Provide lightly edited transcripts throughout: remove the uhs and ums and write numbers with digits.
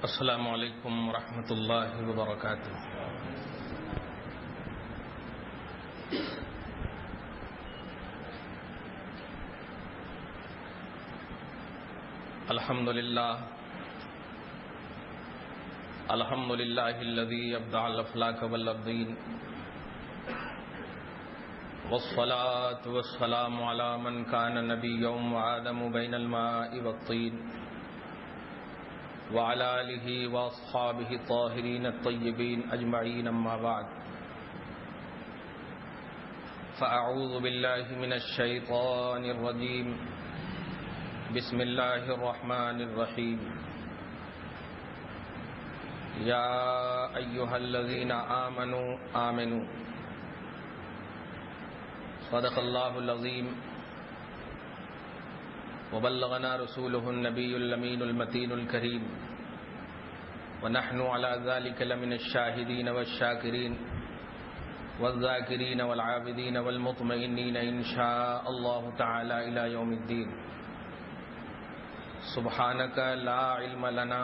السلام علیکم ورحمۃ اللہ وبرکاتہ۔ الحمد للہ الذی ابدع الافلاک والارضین والصلاة والسلام علی من کان نبیا وآدم بین الماء والطین وعلى آلہ واصحابہ الطاہرین الطیبین اجمعین، اما بعد فاعوذ باللہ من الشیطان الرجیم، بسم اللہ الرحمن الرحیم۔ یا ایہا الذین آمنوا صدق اللہ العظیم وبلغنا رسوله النبی الامین المتین الکریم، ونحن على ذلك لمن الشاہدین والشاکرین والذاکرین والعابدین والمطمئنین ان شاء اللہ تعالی الى یوم الدین۔ سبحانک لا علم لنا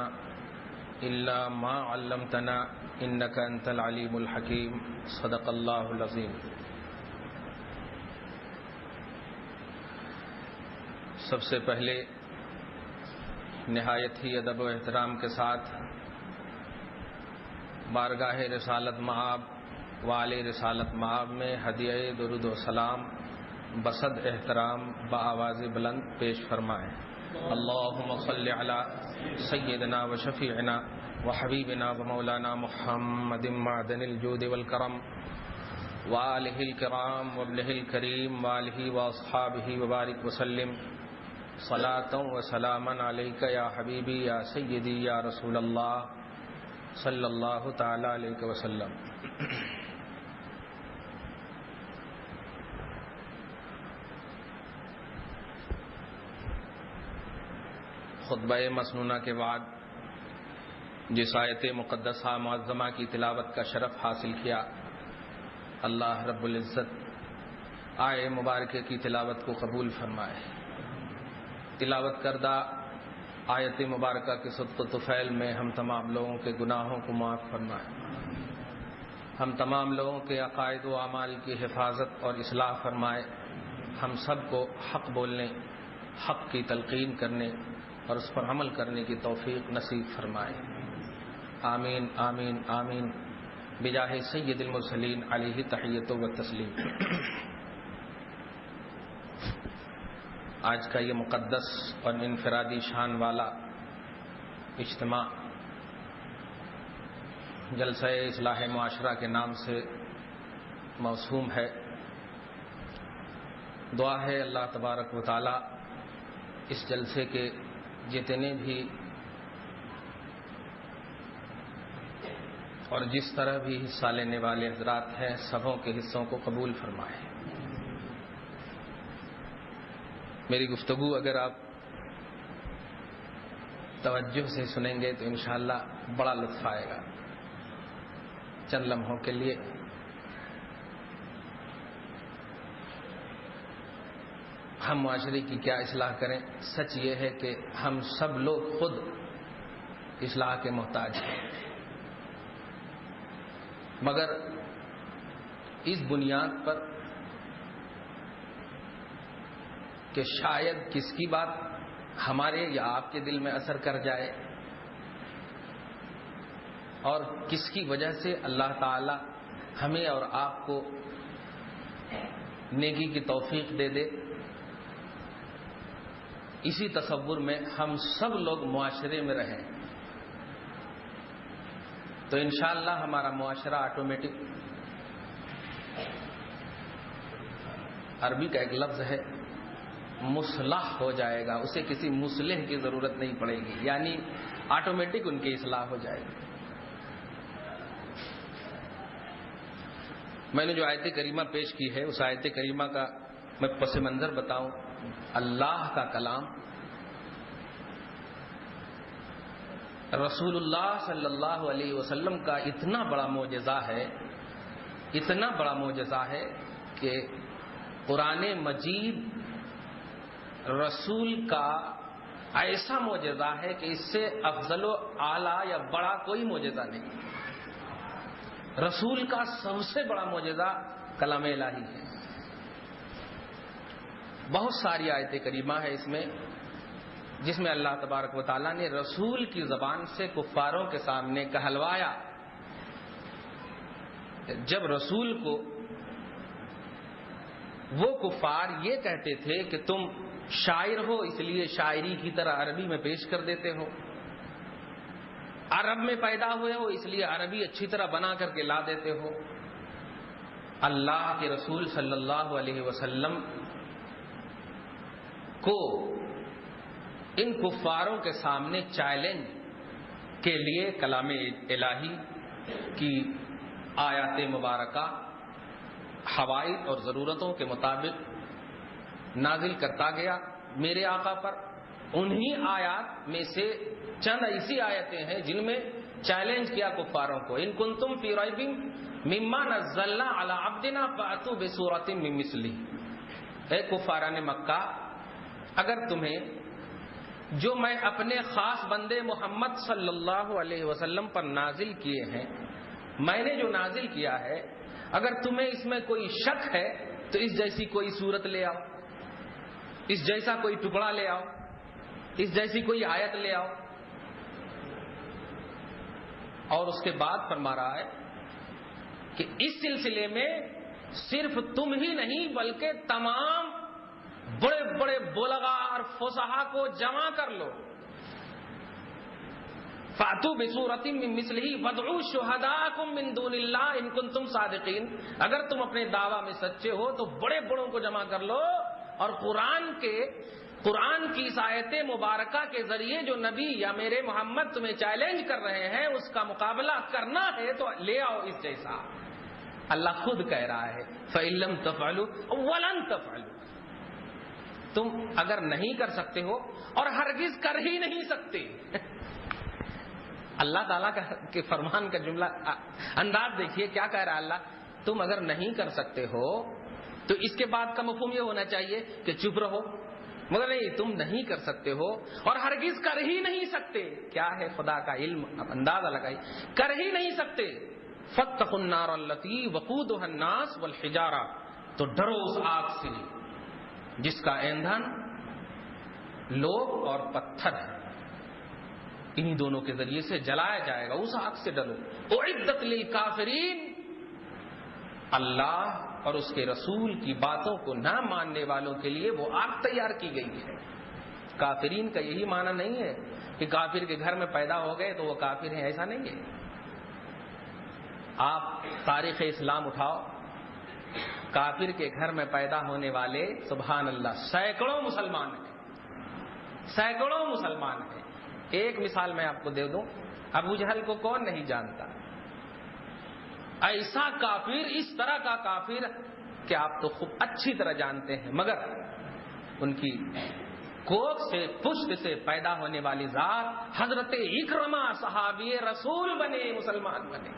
الا ما علمتنا انک انت العلیم الحکیم، صدق اللہ العظیم۔ سب سے پہلے نہایت ہی ادب و احترام کے ساتھ بارگاہ رسالت مآب والے رسالت مآب میں ہدیہ درود و سلام بصد احترام بآواز بلند پیش فرمائیں۔ اللہم صل علی سیدنا و شفیعنا و حبیبنا و مولانا محمد معدن الجود والکرم وآلہ الکرام وابنہ الکریم وآلہ واصحابہ وبارک وسلم، صلاۃ و سلاما علیک یا حبیبی یا سیدی یا رسول اللہ صلی اللہ تعالی علیہ وسلم۔ خطبہ مسنونہ کے بعد جس آیت مقدسہ معظمہ کی تلاوت کا شرف حاصل کیا، اللہ رب العزت آیت مبارکہ کی تلاوت کو قبول فرمائے۔ تلاوت کردہ آیت مبارکہ کے صدق و طفیل میں ہم تمام لوگوں کے گناہوں کو معاف فرمائے، ہم تمام لوگوں کے عقائد و اعمال کی حفاظت اور اصلاح فرمائے، ہم سب کو حق بولنے، حق کی تلقین کرنے اور اس پر عمل کرنے کی توفیق نصیب فرمائے، آمین آمین آمین، بجاہ سید المرسلین علیہ تحیۃ و تسلیم۔ آج کا یہ مقدس اور انفرادی شان والا اجتماع جلسہ اصلاح معاشرہ کے نام سے موسوم ہے۔ دعا ہے اللہ تبارک و تعالی اس جلسے کے جتنے بھی اور جس طرح بھی حصہ لینے والے حضرات ہیں، سبوں کے حصوں کو قبول فرمائے۔ میری گفتگو اگر آپ توجہ سے سنیں گے تو انشاءاللہ بڑا لطف آئے گا۔ چند لمحوں کے لیے ہم معاشرے کی کیا اصلاح کریں؟ سچ یہ ہے کہ ہم سب لوگ خود اصلاح کے محتاج ہیں، مگر اس بنیاد پر کہ شاید کس کی بات ہمارے یا آپ کے دل میں اثر کر جائے اور کس کی وجہ سے اللہ تعالی ہمیں اور آپ کو نیکی کی توفیق دے دے، اسی تصور میں ہم سب لوگ معاشرے میں رہیں تو انشاءاللہ ہمارا معاشرہ آٹومیٹک، عربی کا ایک لفظ ہے مصلح ہو جائے گا، اسے کسی مصلح کی ضرورت نہیں پڑے گی، یعنی آٹومیٹک ان کی اصلاح ہو جائے گی۔ میں نے جو آیت کریمہ پیش کی ہے اس آیت کریمہ کا میں پس منظر بتاؤں۔ اللہ کا کلام رسول اللہ صلی اللہ علیہ وسلم کا اتنا بڑا معجزہ ہے، اتنا بڑا معجزہ ہے کہ قرآن مجید رسول کا ایسا معجزہ ہے کہ اس سے افضل و اعلیٰ یا بڑا کوئی معجزہ نہیں. رسول کا سب سے بڑا معجزہ کلام الہی ہے. بہت ساری آیت کریمہ ہے اس میں جس میں اللہ تبارک و تعالیٰ نے رسول کی زبان سے کفاروں کے سامنے کہلوایا. جب رسول کو وہ کفار یہ کہتے تھے کہ تم شاعر ہو اس لیے شاعری کی طرح عربی میں پیش کر دیتے ہو، عرب میں پیدا ہوئے ہو اس لیے عربی اچھی طرح بنا کر کے لا دیتے ہو. اللہ کے رسول صلی اللہ علیہ وسلم کو ان کفاروں کے سامنے چیلنج کے لیے کلام الہی کی آیات مبارکہ حوائج اور ضرورتوں کے مطابق نازل کرتا گیا میرے آقا پر. انہی آیات میں سے چند ایسی آیتیں ہیں جن میں چیلنج کیا کفاروں کو. ان کنتم فی ریب مما نزلنا علی عبدنا فأتوا بسورۃ من مثلہ. اے کفاران مکہ، اگر تمہیں جو میں اپنے خاص بندے محمد صلی اللہ علیہ وسلم پر نازل کیے ہیں، میں نے جو نازل کیا ہے، اگر تمہیں اس میں کوئی شک ہے تو اس جیسی کوئی صورت لے آؤ، اس جیسا کوئی ٹکڑا لے آؤ، اس جیسی کوئی آیت لے آؤ. اور اس کے بعد فرما رہا ہے کہ اس سلسلے میں صرف تم ہی نہیں بلکہ تمام بڑے بڑے بلغاء اور فصحاء کو جمع کر لو. فاتوا بسورۃ من مثلہ وادعوا شہداءکم من دون اللہ ان کنتم صادقین. اگر تم اپنے دعویٰ میں سچے ہو تو بڑے بڑوں کو جمع کر لو اور قرآن کی اس آیت مبارکہ کے ذریعے جو نبی یا میرے محمد تمہیں چیلنج کر رہے ہیں اس کا مقابلہ کرنا ہے تو لے آؤ اس جیسا. اللہ خود کہہ رہا ہے فَإِن لَّمْ تَفْعَلُوا وَلَن تَفْعَلُوا. تم اگر نہیں کر سکتے ہو اور ہرگز کر ہی نہیں سکتے. اللہ تعالیٰ کے فرمان کا جملہ انداز دیکھیے کیا کہہ رہا ہے اللہ. تم اگر نہیں کر سکتے ہو تو اس کے بعد کا مفہوم یہ ہونا چاہیے کہ چپ رہو، مگر نہیں، تم نہیں کر سکتے ہو اور ہرگز کر ہی نہیں سکتے. کیا ہے خدا کا علم، اب اندازہ لگائی، کر ہی نہیں سکتے. فاتقوا النار التي وقودها الناس والحجارہ. تو ڈرو اس آگ سے جس کا ایندھن لوگ اور پتھر ہے، انہی دونوں کے ذریعے سے جلایا جائے گا. اس آگ سے ڈرو. اعدت للکافرین. اللہ اور اس کے رسول کی باتوں کو نہ ماننے والوں کے لیے وہ آگ تیار کی گئی ہے. کافرین کا یہی معنی نہیں ہے کہ کافر کے گھر میں پیدا ہو گئے تو وہ کافر ہیں، ایسا نہیں ہے. آپ تاریخ اسلام اٹھاؤ، کافر کے گھر میں پیدا ہونے والے سبحان اللہ سینکڑوں مسلمان ہیں، سینکڑوں مسلمان ہیں. ایک مثال میں آپ کو دے دوں، ابو جہل کو کون نہیں جانتا؟ ایسا کافر، اس طرح کا کافر کہ آپ تو خوب اچھی طرح جانتے ہیں، مگر ان کی کوکھ سے پشت سے پیدا ہونے والی ذات حضرت اکرمہ صحابی رسول بنے، مسلمان بنے.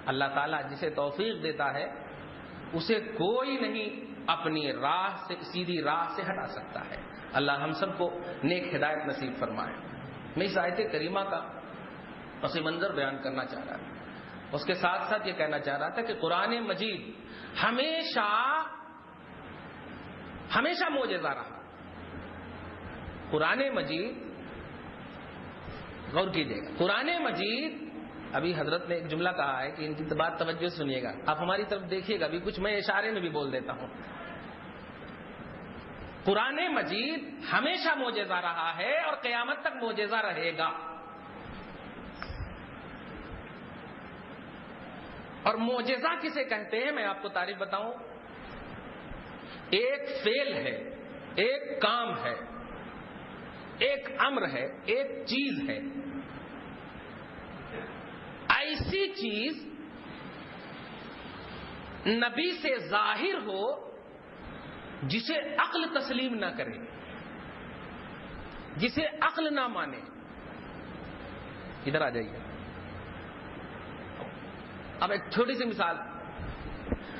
اللہ تعالیٰ جسے توفیق دیتا ہے اسے کوئی نہیں اپنی راہ سے، سیدھی راہ سے ہٹا سکتا ہے. اللہ ہم سب کو نیک ہدایت نصیب فرمائے. میں اس آیت کریمہ کا پس منظر بیان کرنا چاہ رہا تھا. اس کے ساتھ ساتھ یہ کہنا چاہ رہا تھا کہ قرآن مجید ہمیشہ معجزہ رہا. قرآن مجید، غور کیجیے گا، قرآن مجید، ابھی حضرت نے ایک جملہ کہا ہے کہ ان کی بات توجہ سنیے گا، آپ ہماری طرف دیکھیے گا، ابھی کچھ میں اشارے میں بھی بول دیتا ہوں. قرآن مجید ہمیشہ معجزہ رہا ہے اور قیامت تک معجزہ رہے گا. اور معجزہ کسے کہتے ہیں میں آپ کو تعریف بتاؤں. ایک فعل ہے، ایک کام ہے، ایک امر ہے، ایک چیز ہے. ایسی چیز نبی سے ظاہر ہو جسے عقل تسلیم نہ کرے، جسے عقل نہ مانے. ادھر آ جائیے. اب ایک چھوٹی سی مثال،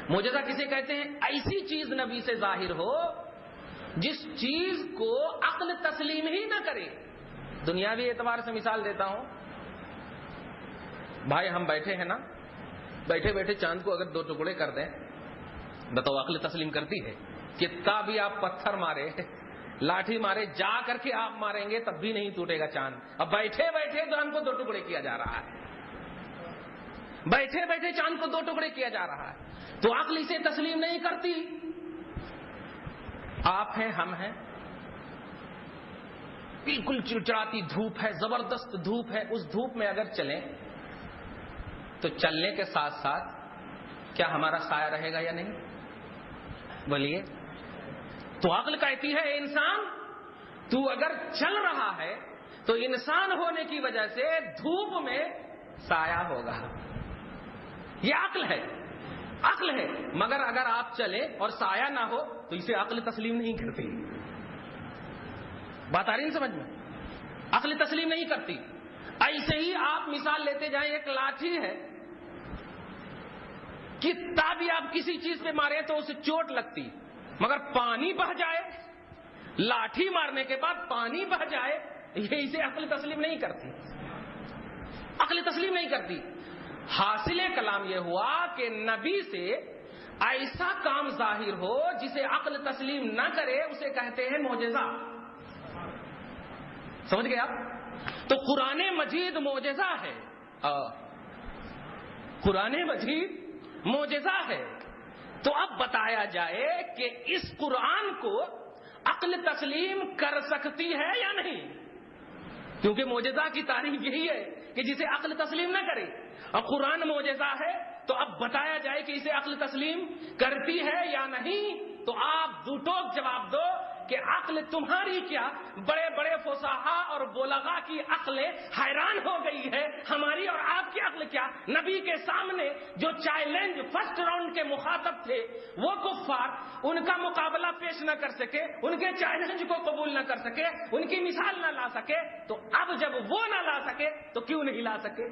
معجزہ کسے کہتے ہیں؟ ایسی چیز نبی سے ظاہر ہو جس چیز کو عقل تسلیم ہی نہ کرے. دنیاوی اعتبار سے مثال دیتا ہوں. بھائی ہم بیٹھے ہیں نا, بیٹھے بیٹھے چاند کو اگر 2 ٹکڑے کر دیں, بتاؤ عقل تسلیم کرتی ہے؟ کتنا بھی آپ پتھر مارے, لاٹھی مارے, جا کر کے آپ ماریں گے تب بھی نہیں ٹوٹے گا چاند. اب بیٹھے بیٹھے چاند کو 2 ٹکڑے کیا جا رہا ہے, بیٹھے بیٹھے چاند کو 2 ٹکڑے کیا جا رہا ہے, تو عقل اسے تسلیم نہیں کرتی. آپ ہیں, ہم ہیں, بالکل چڑچڑاتی دھوپ ہے, زبردست دھوپ ہے, اس دھوپ میں اگر چلیں تو چلنے کے ساتھ ساتھ کیا ہمارا سایہ رہے گا یا نہیں؟ بولیے. تو عقل کہتی ہے انسان تو اگر چل رہا ہے تو انسان ہونے کی وجہ سے دھوپ میں سایہ ہوگا. یہ عقل ہے, عقل ہے. مگر اگر آپ چلیں اور سایہ نہ ہو تو اسے عقل تسلیم نہیں کرتی. بات آ رہی ہے سمجھ میں؟ عقل تسلیم نہیں کرتی. ایسے ہی آپ مثال لیتے جائیں, ایک لاٹھی ہے, کتنا بھی آپ کسی چیز پہ مارے تو اسے چوٹ لگتی, مگر پانی بہہ جائے, لاٹھی مارنے کے بعد پانی بہہ جائے, یہ اسے عقل تسلیم نہیں کرتی. عقل تسلیم نہیں کرتی. حاصل کلام یہ ہوا کہ نبی سے ایسا کام ظاہر ہو جسے عقل تسلیم نہ کرے اسے کہتے ہیں معجزہ. سمجھ گئے آپ؟ تو قرآن مجید معجزہ ہے, قرآن مجید معجزہ ہے. تو اب بتایا جائے کہ اس قرآن کو عقل تسلیم کر سکتی ہے یا نہیں, کیونکہ معجزہ کی تعریف یہی ہے کہ جسے عقل تسلیم نہ کرے. اور قرآن معجزہ ہے تو اب بتایا جائے کہ اسے عقل تسلیم کرتی ہے یا نہیں. تو آپ دو ٹوک جواب دو کہ عقل تمہاری کیا, بڑے بڑے فصحا اور بلغا کی عقلیں حیران ہو گئی ہے, ہماری اور آپ کی عقل کیا. نبی کے سامنے جو چیلنج فرسٹ راؤنڈ کے مخاطب تھے وہ کفار, ان کا مقابلہ پیش نہ کر سکے, ان کے چیلنج کو قبول نہ کر سکے, ان کی مثال نہ لا سکے, تو اب جب وہ نہ لا سکے تو کیوں نہیں لا سکے؟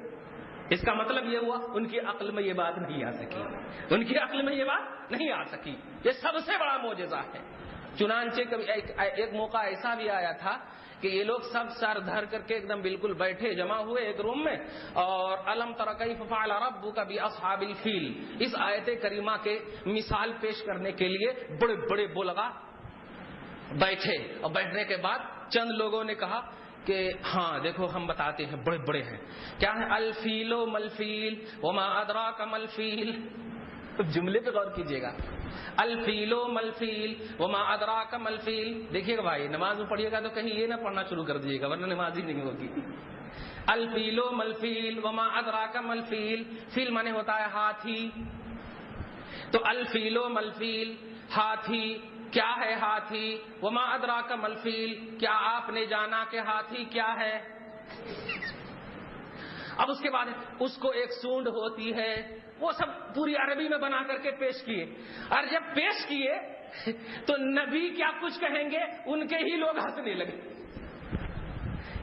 اس کا مطلب یہ ہوا ان کی عقل میں یہ بات نہیں آ سکی, ان کی عقل میں یہ بات نہیں آ سکی. یہ سب سے بڑا معجزہ ہے. چنانچہ کبھی ایک موقع ایسا بھی آیا تھا کہ یہ لوگ سب سر دھر کر کے ایک دم بالکل بیٹھے جمع ہوئے ایک روم میں, اور الم تر کیف فعل ربک باصحاب الفیل, اس آیت کریمہ کے مثال پیش کرنے کے لیے بڑے بڑے بلغا بیٹھے, اور بیٹھنے کے بعد چند لوگوں نے کہا کہ ہاں دیکھو ہم بتاتے ہیں, بڑے بڑے ہیں. کیا ہے؟ الفیل و ملفیل وما ادراک ملفیل. جملے پہ غور کیجیے گا. الفیل و ملفیل وما ادراک ملفیل. دیکھیے گا بھائی, نماز میں پڑھیے گا تو کہیں یہ نہ پڑھنا شروع کر دیجیے گا ورنہ نماز ہی نہیں ہوگی. الفیل و ملفیل وما ادراک ملفیل. فیل مانے ہوتا ہے ہاتھی, تو الفیل و ملفیل ہاتھی. کیا ہے ہاتھی؟ وما ادراک ملفیل, کیا آپ نے جانا کہ ہاتھی کیا ہے؟ اب اس کے بعد اس کو ایک سونڈ ہوتی ہے, وہ سب پوری عربی میں بنا کر کے پیش کیے, اور جب پیش کیے تو نبی کیا کچھ کہیں گے, ان کے ہی لوگ ہنسنے لگے.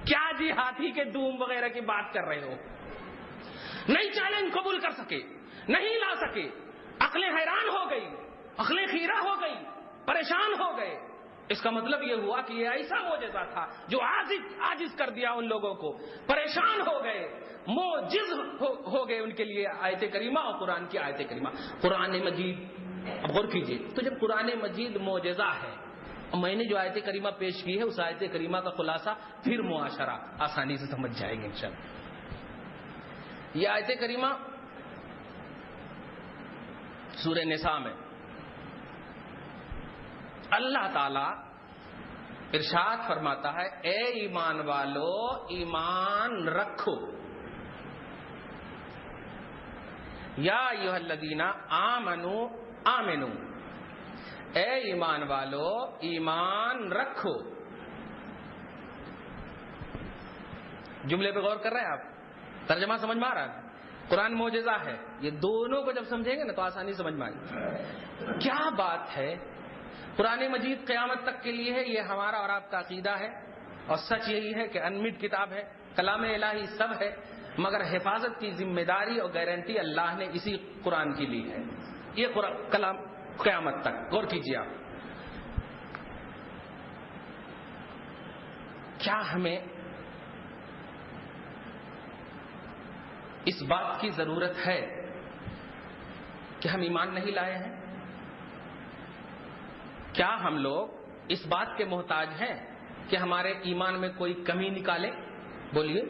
کیا جی ہاتھی کے دوم وغیرہ کی بات کر رہے ہو؟ نہیں چیلنج قبول کر سکے, نہیں لا سکے. عقلیں حیران ہو گئی, عقلیں خیرہ ہو گئی, پریشان ہو گئے. اس کا مطلب یہ ہوا کہ یہ ایسا معجزہ تھا جو عاجز کر دیا ان لوگوں کو, پریشان ہو گئے, معجز ہو گئے ان کے لیے آیت کریمہ اور قرآن کی آیت کریمہ. قرآن مجید, اب غور کیجیے, تو جب قرآن مجید معجزہ ہے, میں نے جو آیت کریمہ پیش کی ہے اس آیت کریمہ کا خلاصہ پھر معاشرہ آسانی سے سمجھ جائیں گے انشاءاللہ. یہ آیت کریمہ سورہ نساء میں اللہ تعالی ارشاد فرماتا ہے, اے ایمان والو ایمان رکھو. یا ایھا الذین آمنوا آمنوا, اے ایمان والو ایمان رکھو. جملے پہ غور کر رہے ہیں آپ؟ ترجمہ سمجھ میں آ رہا ہے؟ قرآن معجزہ ہے, یہ دونوں کو جب سمجھیں گے نا تو آسانی سمجھ میں آئے گی. کیا بات ہے, قرآن مجید قیامت تک کے لیے ہے, یہ ہمارا اور آپ کا عقیدہ ہے, اور سچ یہی ہے کہ انمٹ کتاب ہے, کلام الہی سب ہے, مگر حفاظت کی ذمہ داری اور گارنٹی اللہ نے اسی قرآن کی لی ہے. یہ کلام قیامت تک. غور کیجیے آپ, کیا ہمیں اس بات کی ضرورت ہے کہ ہم ایمان نہیں لائے ہیں؟ کیا ہم لوگ اس بات کے محتاج ہیں کہ ہمارے ایمان میں کوئی کمی نکالے؟ بولیے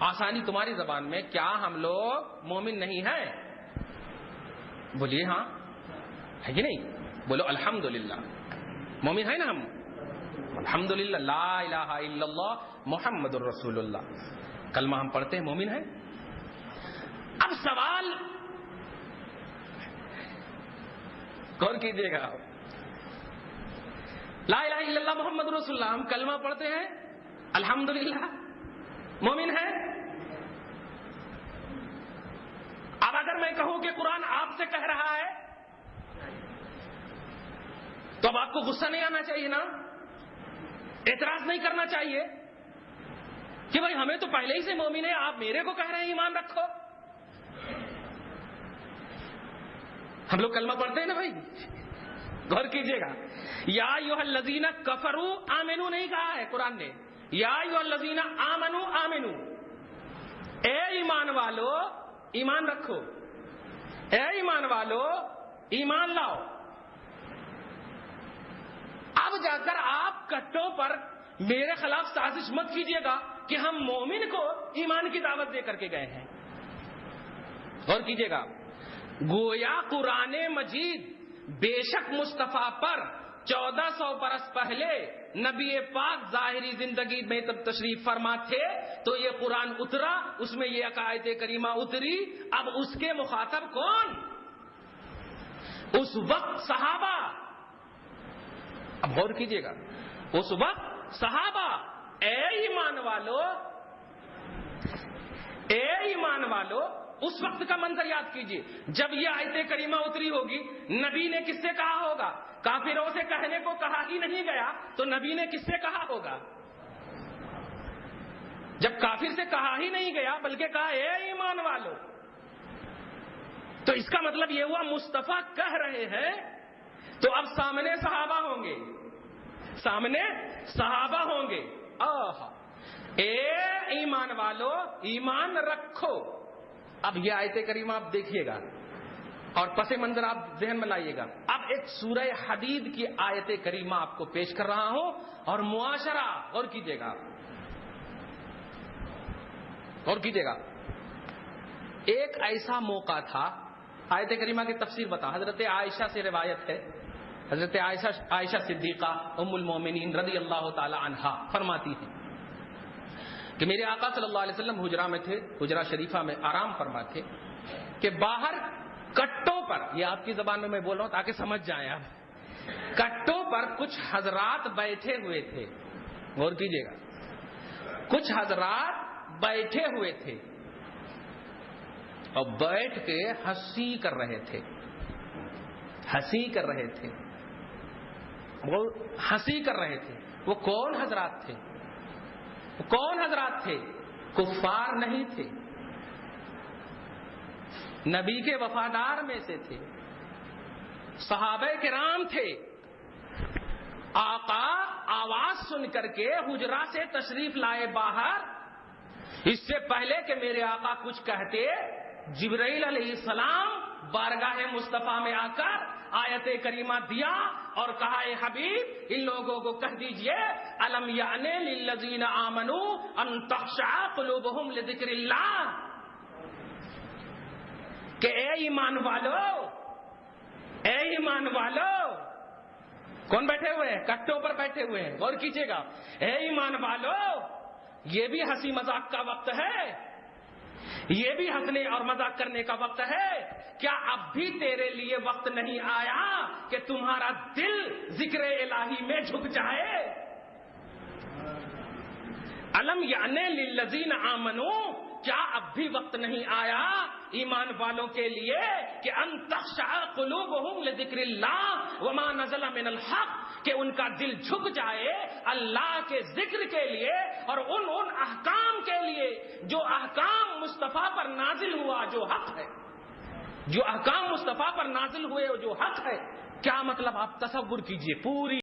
آسانی تمہاری زبان میں، کیا ہم لوگ مومن نہیں ہیں؟ بولیے ہاں ہے کہ نہیں؟ بولو الحمدللہ مومن ہے نا ہم، الحمدللہ لا الہ الا اللہ محمد الرسول اللہ، کلمہ ہم پڑھتے ہیں، مومن ہیں۔ اب سوال غور کیجیے گا، لا الہ الا اللہ محمد رسول اللہ، ہم کلمہ پڑھتے ہیں، الحمدللہ مومن ہے۔ اب اگر میں کہوں کہ قرآن آپ سے کہہ رہا ہے تو اب آپ کو غصہ نہیں آنا چاہیے نا، اعتراض نہیں کرنا چاہیے کہ بھائی ہمیں تو پہلے ہی سے مومن ہے، آپ میرے کو کہہ رہے ہیں ایمان رکھو۔ ہم لوگ کلمہ پڑھتے ہیں نا بھائی، غور کیجئے گا، یا ایھا الذین کفروا آمنو نہیں کہا ہے قرآن نے، یا ایھا الذین آمنو آمنو، اے ایمان والو ایمان رکھو، اے ایمان والو ایمان لاؤ۔ اب جا کر آپ کٹوں پر میرے خلاف سازش مت کیجئے گا کہ ہم مومن کو ایمان کی دعوت دے کر کے گئے ہیں۔ غور کیجئے گا، گویا قرآن مجید بے شک مصطفیٰ پر 1400 برس پہلے نبی پاک ظاہری زندگی میں تب تشریف فرما تھے تو یہ قرآن اترا، اس میں یہ آیت کریمہ اتری۔ اب اس کے مخاطب کون؟ اس وقت صحابہ۔ اب غور کیجئے گا، اس وقت صحابہ، اے ایمان والو، اے ایمان والو، اس وقت کا منظر یاد کیجئے جب یہ آیت کریمہ اتری ہوگی۔ نبی نے کس سے کہا ہوگا؟ کافروں سے کہنے کو کہا ہی نہیں گیا تو نبی نے کس سے کہا ہوگا؟ جب کافر سے کہا ہی نہیں گیا بلکہ کہا اے ایمان والو، تو اس کا مطلب یہ ہوا مصطفیٰ کہہ رہے ہیں تو اب سامنے صحابہ ہوں گے، سامنے صحابہ ہوں گے۔ اے ایمان والو ایمان رکھو۔ اب یہ آیت کریمہ آپ دیکھیے گا اور پس منظر آپ ذہن میں لائیے گا۔ اب ایک سورہ حدید کی آیت کریمہ آپ کو پیش کر رہا ہوں اور معاشرہ غور کیجیے گا، غور کیجیے گا۔ ایک ایسا موقع تھا، آیت کریمہ کی تفسیر بتا، حضرت عائشہ سے روایت ہے، حضرت عائشہ صدیقہ ام المومنین رضی اللہ تعالی عنہا فرماتی ہیں کہ میرے آقا صلی اللہ علیہ وسلم حجرہ میں تھے، حجرہ شریفہ میں آرام فرما تھے کہ باہر کٹوں پر، یہ آپ کی زبان میں میں بول رہا ہوں تاکہ سمجھ جائیں آپ، کٹوں پر کچھ حضرات بیٹھے ہوئے تھے، غور کیجیے گا، کچھ حضرات بیٹھے ہوئے تھے اور بیٹھ کے ہنسی کر رہے تھے، ہنسی کر رہے تھے، وہ ہنسی کر رہے تھے۔ وہ کون حضرات تھے؟ کون حضرات تھے؟ کفار نہیں تھے، نبی کے وفادار میں سے تھے، صحابہ کرام تھے۔ آقا آواز سن کر کے حجرہ سے تشریف لائے باہر، اس سے پہلے کہ میرے آقا کچھ کہتے، جبرائیل علیہ السلام بارگاہ مصطفیٰ میں آ کر آیت کریمہ دیا اور کہا اے حبیب ان لوگوں کو کہہ دیجئے الم یعن للذین آمنوا ان تخشع قلوبہم لذکر اللہ، کہ اے ایمان والو، اے ایمان والو، کون بیٹھے ہوئے ہیں؟ کٹوں پر بیٹھے ہوئے ہیں، غور کیجئے گا، اے ایمان والو، یہ بھی ہنسی مذاق کا وقت ہے، یہ بھی ہنسنے اور مذاق کرنے کا وقت ہے، کیا اب بھی تیرے لیے وقت نہیں آیا کہ تمہارا دل ذکر الہی میں جھک جائے؟ الم یعن للذین آمنوا، کیا اب بھی وقت نہیں آیا ایمان والوں کے لیے کہ ان تخشع قلوبہم لذکر اللہ وما نزل من الحق، کہ ان کا دل جھک جائے اللہ کے ذکر کے لیے اور ان احکام کے لیے جو احکام مصطفیٰ پر نازل ہوا جو حق ہے، جو احکام مصطفیٰ پر نازل ہوئے جو حق ہے۔ کیا مطلب؟ آپ تصور کیجئے، پوری